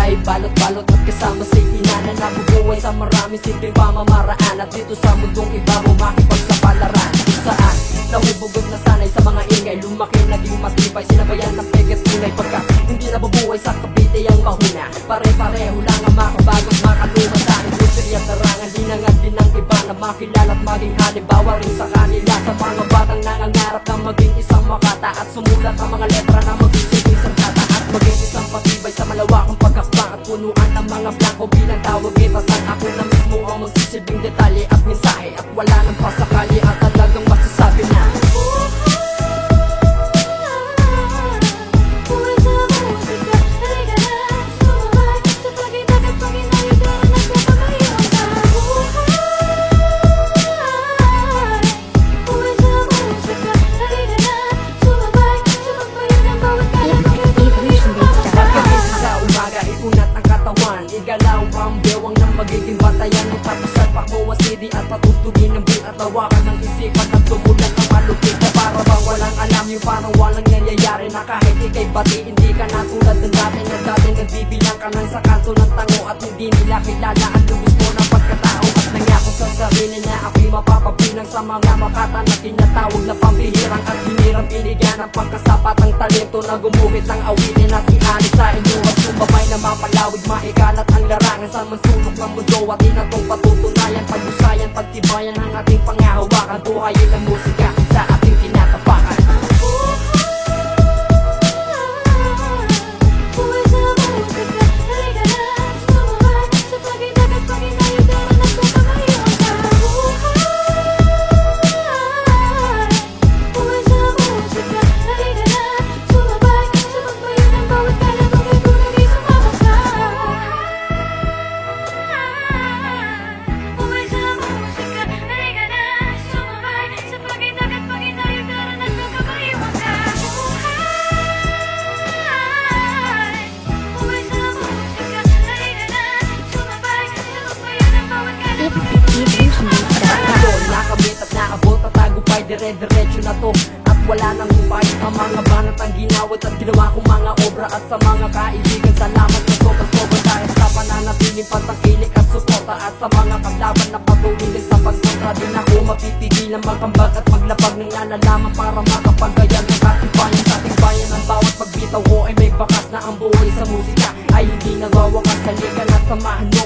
buhay, balot-balot at kasama si inana. Nabubuhay sa maraming simpleng pamamaraan, at dito sa mundong ibabaw makipagsapalaran, kung saan nahubugot na sanay sa mga ingay, lumaki naging matibay, sinabayan ng peget tunay. Pagka hindi nabubuhay sa Cavite ang mahuna, pare-pareho lang ang makabagong makaluma sa industriya at narangan. Hinangad din ng iba na makilala at maging halimbawa rin sa kanila, sa mga batang nangangarap na maging isang makata, at sumulat ang mga letra na magsisilbing sandata, at maging isang patibay sa malawakang pagkakbang, at punuan ng mga blanco bilang tawag itatan. Ako na mismo ang magsisilbing detalye at mensahe, at wala nang pasakali at talagang masasabi na igalaw ang bewang ng magiging batayan mo, tapos at pakmawasidi at patutugin ng beat, at tawakan ng isipan at sumulat ang malupit na para bang walang alam, yung parang walang nangyayari, na kahit ikay bati hindi ka na tulad ng dati, na dati nagbibilang ka lang sa kanto ng tango, at hindi nila kilala ang lubos mo ng pagkatao, at nangako sa sarili na ako'y mapapabilang sa mga makata na tinatawag na pambihirang at hinirang, binigyan ng pagkasapat ng talento na gumuhit ng awitin at ialis sa inyo, at sumabay na mapalawig, maikalat ang larangan sa mansulok ng mundo, at inatong patutunayan, pag-usayan, pagtibayan ng ating pangahawakan, buhayin ang musika sa ating tinatapakan. Nakamit at naabot at tagupay, dire-diretso na to, at wala nang hupay. Ang mga banat ang ginawat at ginawa kong mga obra, at sa mga kaibigan salamat na sobra-sobra, dahil sa pananatiling pagtangkilik at suporta, at sa mga kaglaban na patuloy sa pagkontra. Din ako mapipigilan magkambag at maglapag ng nalalaman para makapagayag ng katibayan sa ating bayan. Ang bawat pagbitaw ko ay may bakas na ang buhay sa musika ay hindi nagwawakas. Halika na samahan mo